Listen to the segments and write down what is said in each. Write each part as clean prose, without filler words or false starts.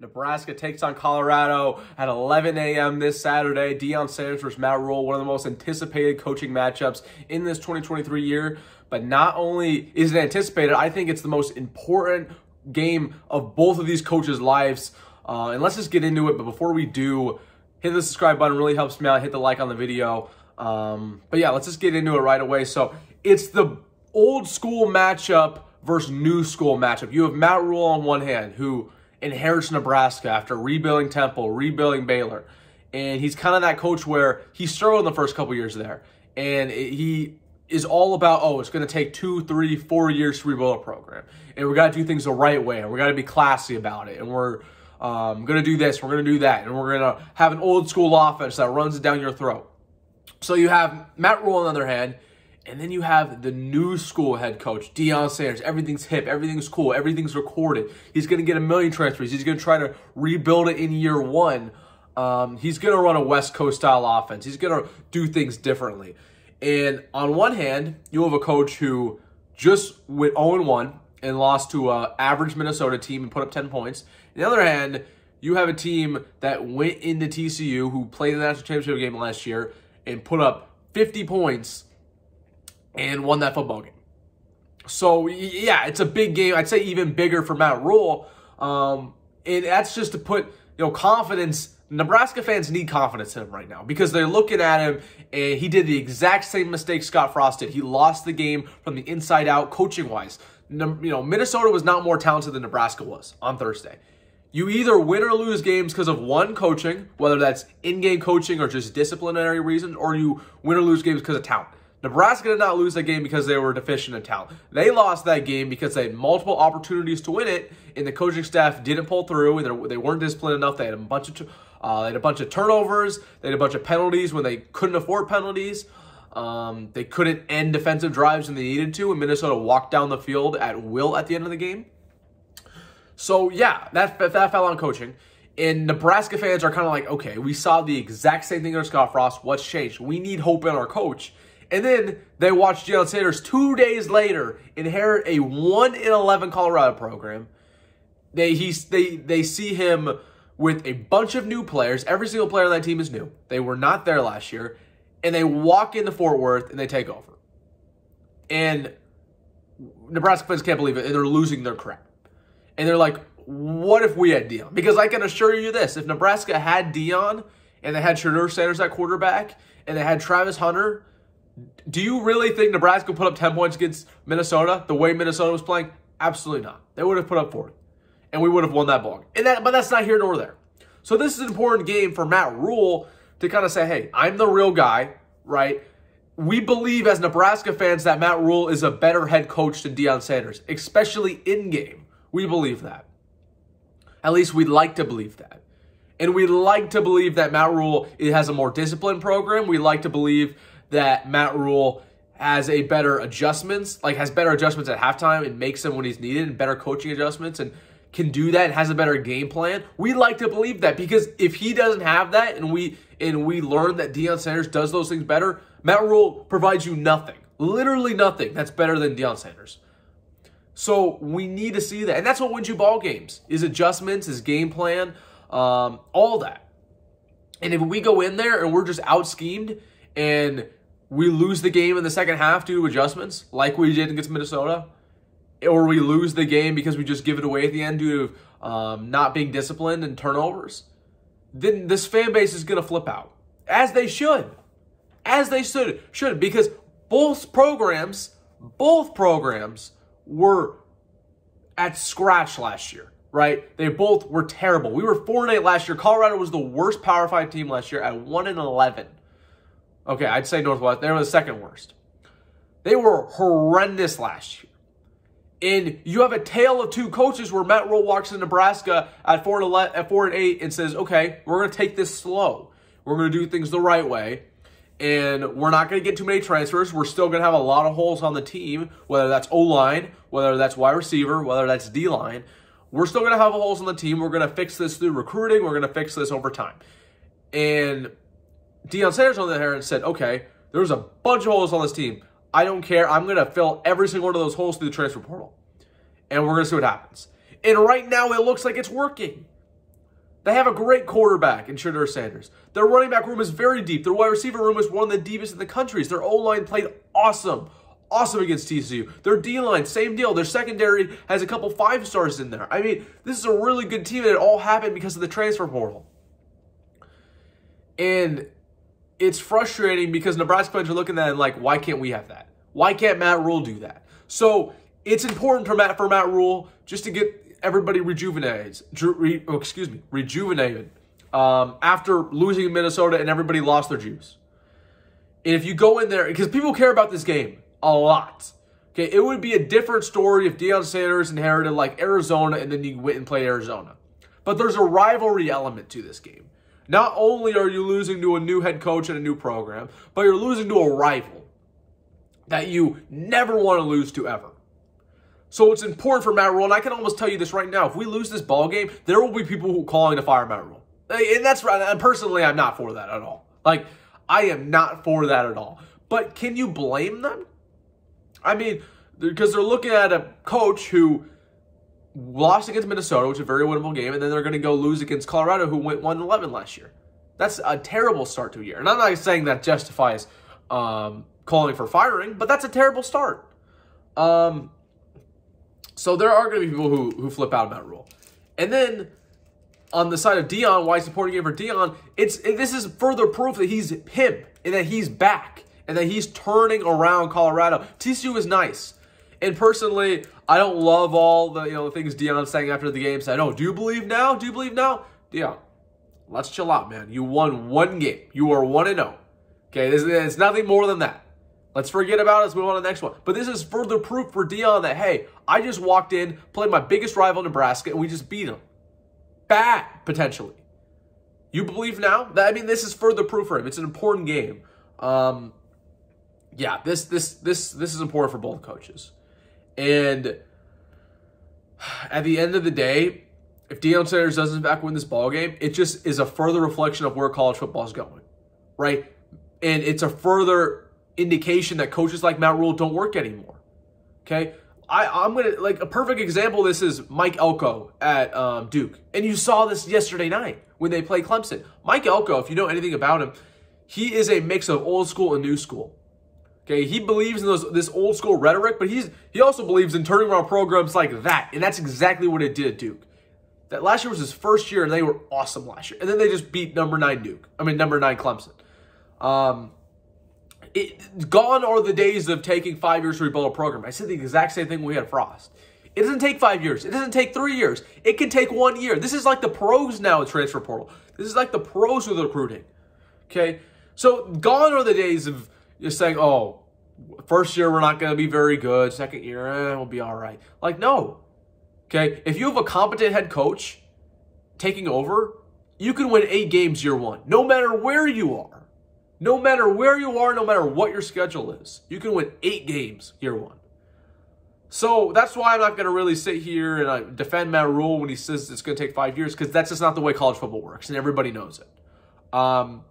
Nebraska takes on Colorado at 11 a.m. this Saturday. Deion Sanders versus Matt Rhule, one of the most anticipated coaching matchups in this 2023 year. But not only is it anticipated, I think it's the most important game of both of these coaches' lives. And let's just get into it. But before we do, hit the subscribe button. Really helps me out. Hit the like on the video. But yeah, let's just get into it right away. So it's the old school matchup versus new school matchup. You have Matt Rhule on one hand, who inherits Nebraska after rebuilding Temple, rebuilding Baylor. And he's kind of that coach where he struggled in the first couple years there. And he is all about, oh, it's going to take 2, 3, 4 years to rebuild a program. And we got to do things the right way. And we got to be classy about it. And we're going to do this, we're going to do that. And we're going to have an old school offense that runs it down your throat. So you have Matt Rhule on the other hand. And then you have the new school head coach, Deion Sanders. Everything's hip. Everything's cool. Everything's recorded. He's going to get 1 million transfers. He's going to try to rebuild it in year one. He's going to run a West Coast style offense. He's going to do things differently. And on one hand, you have a coach who just went 0-1 and lost to an average Minnesota team and put up 10 points. On the other hand, you have a team that went into TCU, who played in the national championship game last year, and put up 50 points and won that football game. So, yeah, it's a big game. I'd say even bigger for Matt Rhule. And that's just to put, confidence. Nebraska fans need confidence in him right now because they're looking at him, and he did the exact same mistake Scott Frost did. He lost the game from the inside out coaching-wise. Minnesota was not more talented than Nebraska was on Thursday. You either win or lose games because of one, coaching, whether that's in-game coaching or just disciplinary reasons, or you win or lose games because of talent. Nebraska did not lose that game because they were deficient in talent. They lost that game because they had multiple opportunities to win it, and the coaching staff didn't pull through, and they weren't disciplined enough. They had a bunch of turnovers. They had a bunch of penalties when they couldn't afford penalties. They couldn't end defensive drives when they needed to, and Minnesota walked down the field at will at the end of the game. So, yeah, that fell on coaching. And Nebraska fans are kind of like, okay, we saw the exact same thing under Scott Frost. What's changed? We need hope in our coach. And then they watch Deion Sanders 2 days later inherit a 1-11 Colorado program. They see him with a bunch of new players. Every single player on that team is new. They were not there last year. And they walk into Fort Worth and they take over. And Nebraska fans can't believe it. And they're losing their crap. And they're like, what if we had Deion? Because I can assure you this. If Nebraska had Deion and they had Shedeur Sanders at quarterback and they had Travis Hunter, do you really think Nebraska put up 10 points against Minnesota the way Minnesota was playing? Absolutely not. They would have put up 40. And we would have won that ball game. But that's not here nor there. So this is an important game for Matt Rhule to kind of say, hey, I'm the real guy, right? We believe as Nebraska fans that Matt Rhule is a better head coach than Deion Sanders, especially in-game. We believe that. At least we'd like to believe that. And we like to believe that Matt Rhule has a more disciplined program. We like to believe that Matt Rhule has better adjustments at halftime and makes them when he's needed, and better coaching adjustments, and can do that and has a better game plan. We like to believe that, because if he doesn't have that and we learn that Deion Sanders does those things better, Matt Rhule provides you nothing, literally nothing that's better than Deion Sanders. So we need to see that. And that's what wins you ball games, is adjustments, is game plan, all that. And if we go in there and we're just out-schemed and we lose the game in the second half due to adjustments, like we did against Minnesota, or we lose the game because we just give it away at the end due to not being disciplined and turnovers, then this fan base is going to flip out. As they should. As they should. Because both programs were at scratch last year, right? They both were terrible. We were 4-8 last year. Colorado was the worst Power 5 team last year at 1-11. Okay, I'd say Northwest. They were the second worst. They were horrendous last year. And you have a tale of two coaches where Matt Rhule walks in Nebraska at 4-8 and says, okay, we're going to take this slow. We're going to do things the right way. And we're not going to get too many transfers. We're still going to have a lot of holes on the team, whether that's O-line, whether that's wide receiver, whether that's D-line. We're still going to have holes on the team. We're going to fix this through recruiting. We're going to fix this over time. And Deion Sanders on the other hand said, okay, there's a bunch of holes on this team. I don't care. I'm going to fill every single one of those holes through the transfer portal. And we're going to see what happens. And right now, it looks like it's working. They have a great quarterback in Shedeur Sanders. Their running back room is very deep. Their wide receiver room is one of the deepest in the country. Their O-line played awesome. Awesome against TCU. Their D-line, same deal. Their secondary has a couple 5-stars in there. I mean, this is a really good team, and it all happened because of the transfer portal. And it's frustrating because Nebraska fans are looking at it like, why can't we have that? Why can't Matt Rhule do that? So it's important for Matt Rhule just to get everybody rejuvenated after losing in Minnesota and everybody lost their juice. And if you go in there, because people care about this game a lot. Okay, it would be a different story if Deion Sanders inherited like Arizona and then you went and played Arizona. But there's a rivalry element to this game. Not only are you losing to a new head coach and a new program, but you're losing to a rival that you never want to lose to ever. So it's important for Matt Rhule, and I can almost tell you this right now. If we lose this ball game, there will be people who calling to fire Matt Rhule. And that's right. And personally, I'm not for that at all. Like, I am not for that at all. But can you blame them? I mean, because they're looking at a coach who lost against Minnesota, which is a very winnable game, and then they're going to go lose against Colorado, who went 1-11 last year. That's a terrible start to a year. And I'm not saying that justifies calling for firing, but that's a terrible start. So there are going to be people who flip out Matt Rhule. And then on the side of Deion, why it's important game for Deion, this is further proof that he's him and that he's back and that he's turning around Colorado. TCU is nice. And personally, I don't love all the things Deion's saying after the game. Saying, "Oh, do you believe now? Do you believe now?" Deion, let's chill out, man. You won one game. You are 1-0. Okay, it's nothing more than that. Let's forget about it. Let's move on to the next one. But this is further proof for Deion that, hey, I just walked in, played my biggest rival, Nebraska, and we just beat them. Bad, potentially. You believe now? I mean, this is further proof for him. It's an important game. Yeah, this is important for both coaches. And at the end of the day, if Deion Sanders doesn't in fact win this ball game, it just is a further reflection of where college football is going, right? And it's a further indication that coaches like Matt Rhule don't work anymore. Okay, I'm gonna a perfect example of this is Mike Elko at Duke, and you saw this yesterday night when they played Clemson. Mike Elko, if you know anything about him, he is a mix of old school and new school. Okay, he believes in this old school rhetoric, but he also believes in turning around programs like that, and that's exactly what it did at Duke. That last year was his first year, and they were awesome last year, and then they just beat number 9 Clemson. Gone are the days of taking 5 years to rebuild a program. I said the exact same thing when we had Frost. It doesn't take 5 years. It doesn't take 3 years. It can take 1 year. This is like the pros now with transfer portal. This is like the pros with recruiting. Okay? So gone are the days of just saying, oh, first year we're not going to be very good. Second year, we'll be all right. Like, no. Okay? If you have a competent head coach taking over, you can win 8 games year one, no matter where you are. No matter where you are, no matter what your schedule is, you can win 8 games year one. So that's why I'm not going to really sit here and defend Matt Rhule when he says it's going to take 5 years, because that's just not the way college football works, and everybody knows it. On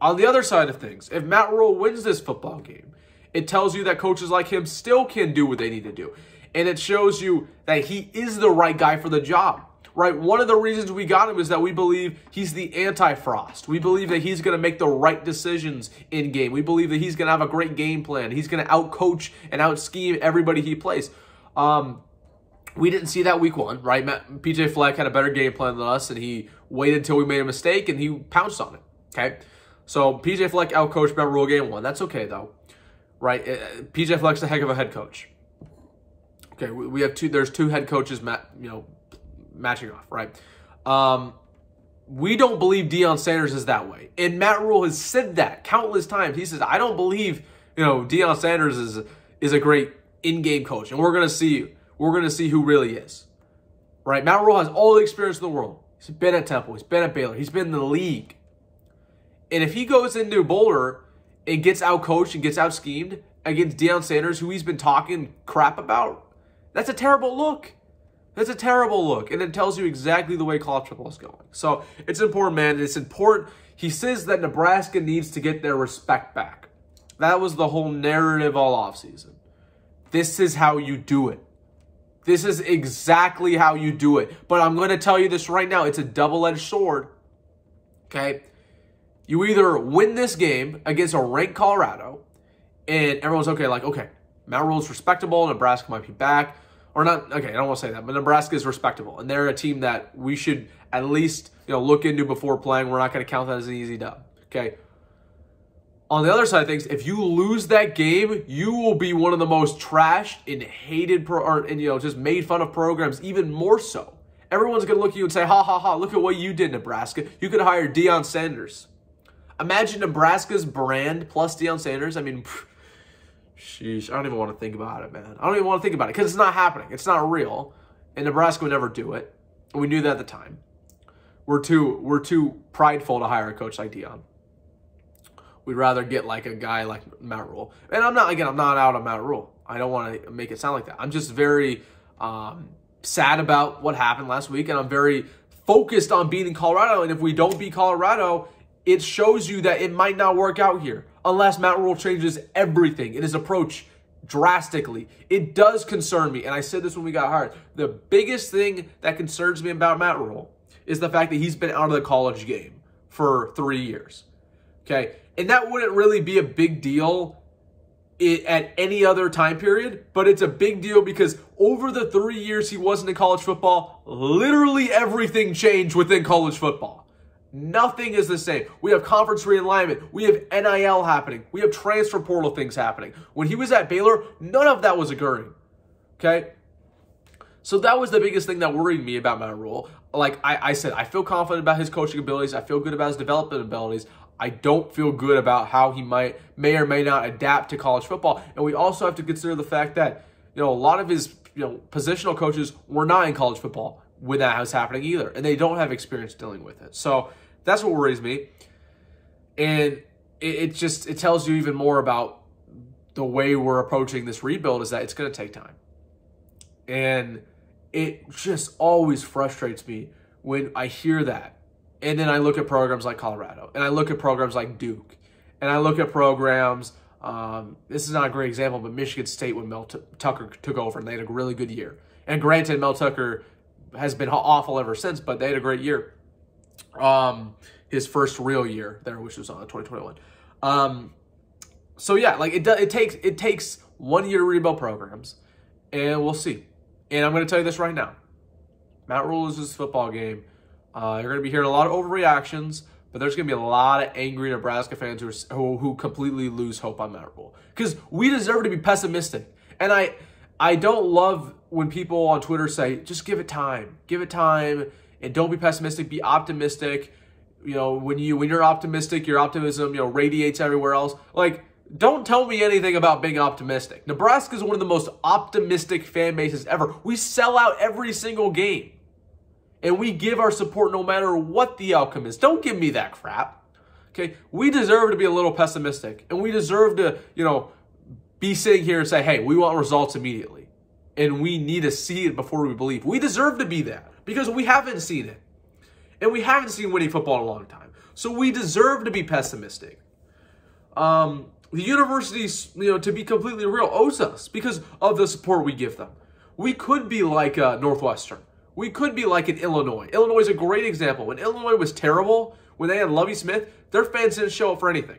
the other side of things, if Matt Rhule wins this football game, it tells you that coaches like him still can do what they need to do. And it shows you that he is the right guy for the job. Right? One of the reasons we got him is that we believe he's the anti-Frost. We believe that he's going to make the right decisions in game. We believe that he's going to have a great game plan. He's going to out-coach and out-scheme everybody he plays. We didn't see that week one, right? PJ Fleck had a better game plan than us, and he waited until we made a mistake, and he pounced on it, okay? So PJ Fleck out-coached Matt Rhule game one. That's okay, though, right? PJ Fleck's a heck of a head coach. Okay, we have there's two head coaches, matching off, right? We don't believe Deion Sanders is that way. And Matt Rhule has said that countless times. He says, I don't believe, Deion Sanders is a great in-game coach. And we're going to see who really is. Right? Matt Rhule has all the experience in the world. He's been at Temple. He's been at Baylor. He's been in the league. And if he goes into Boulder and gets out-coached and gets out-schemed against Deion Sanders, who he's been talking crap about, that's a terrible look. That's a terrible look, and it tells you exactly the way college football is going. So it's important, man. It's important. He says that Nebraska needs to get their respect back. That was the whole narrative all offseason. This is how you do it, This is exactly how you do it. But I'm going to tell you this right now. It's a double-edged sword. Okay? You either win this game against a ranked Colorado, and everyone's okay, like, okay, Matt Rhule is respectable, Nebraska might be back. Or not, okay, I don't want to say that, but Nebraska is respectable. And they're a team that we should at least, look into before playing. We're not going to count that as an easy dub. Okay? On the other side of things, if you lose that game, you will be one of the most trashed and hated, just made fun of programs, even more so. Everyone's going to look at you and say, ha, ha, ha, look at what you did, Nebraska. You could hire Deion Sanders. Imagine Nebraska's brand plus Deion Sanders. I mean, sheesh, I don't even want to think about it, man. I don't even want to think about it because it's not happening. It's not real. And Nebraska would never do it. We knew that at the time. We're too prideful to hire a coach like Deion. We'd rather get like a guy like Matt Rhule. And I'm not out on Matt Rhule. I don't want to make it sound like that. I'm just very sad about what happened last week, and I'm very focused on beating Colorado. And if we don't beat Colorado, it shows you that it might not work out here unless Matt Rhule changes everything in his approach drastically. It does concern me, and I said this when we got hired. The biggest thing that concerns me about Matt Rhule is the fact that he's been out of the college game for 3 years. Okay? And that wouldn't really be a big deal at any other time period, but it's a big deal because over the 3 years he wasn't in college football, literally everything changed within college football. Nothing is the same. We have conference realignment. We have NIL happening. We have transfer portal things happening. When he was at Baylor, none of that was occurring. Okay? So that was the biggest thing that worried me about Matt Rhule. Like I said, I feel confident about his coaching abilities. I feel good about his development abilities. I don't feel good about how he may or may not adapt to college football. And we also have to consider the fact that, a lot of his, positional coaches were not in college football when that was happening either. And they don't have experience dealing with it. So that's what worries me. And it tells you even more about the way we're approaching this rebuild is that it's going to take time. And it just always frustrates me when I hear that. And then I look at programs like Colorado, and I look at programs like Duke, and I look at programs, this is not a great example, but Michigan State when Mel Tucker took over, and they had a really good year. And granted, Mel Tucker has been awful ever since, but they had a great year. His first real year there, which was 2021. So yeah, like it takes 1 year to rebuild programs, and we'll see. And I'm going to tell you this right now. Matt Rhule loses his football game. You're going to be hearing a lot of overreactions, but there's going to be a lot of angry Nebraska fans who completely lose hope on Matt Rhule. Because we deserve to be pessimistic. And I don't love when people on Twitter say, just give it time. Give it time, and don't be pessimistic. Be optimistic. When you're optimistic, your optimism, radiates everywhere else. Like, don't tell me anything about being optimistic. Nebraska is one of the most optimistic fan bases ever. We sell out every single game. And we give our support no matter what the outcome is. Don't give me that crap. Okay? We deserve to be a little pessimistic. And we deserve to, be sitting here and say, hey, we want results immediately. And we need to see it before we believe. We deserve to be that. Because we haven't seen it. And we haven't seen winning football in a long time. So we deserve to be pessimistic. The university, to be completely real, owes us because of the support we give them. We could be like Northwestern. We could be like in Illinois. Illinois is a great example. When Illinois was terrible, when they had Lovie Smith, their fans didn't show up for anything.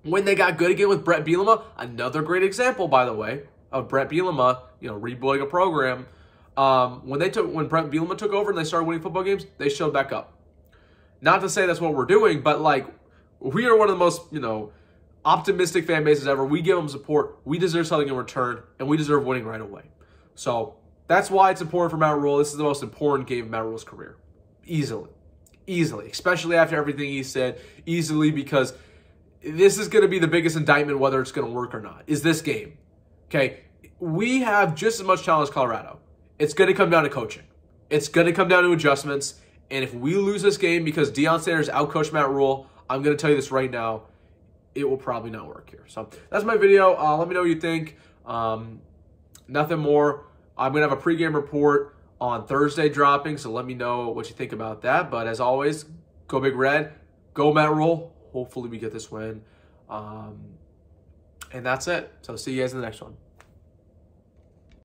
When they got good again with Brett Bielema, another great example, by the way, of Brett Bielema, rebuilding a program. When Brett Bielema took over and they started winning football games, they showed back up. Not to say that's what we're doing, but we are one of the most, optimistic fan bases ever. We give them support. We deserve something in return, and we deserve winning right away. So that's why it's important for Matt Rhule. This is the most important game of Matt Rhule's career. Easily. Especially after everything he said. Easily, because this is going to be the biggest indictment whether it's going to work or not, is this game. Okay? We have just as much talent as Colorado. It's going to come down to coaching. It's going to come down to adjustments. And if we lose this game because Deion Sanders outcoached Matt Rhule, I'm going to tell you this right now, it will probably not work here. So that's my video. Let me know what you think. Nothing more. I'm going to have a pregame report on Thursday dropping, so let me know what you think about that. But as always, go Big Red. Go Matt Rhule. Hopefully we get this win. And that's it. So see you guys in the next one.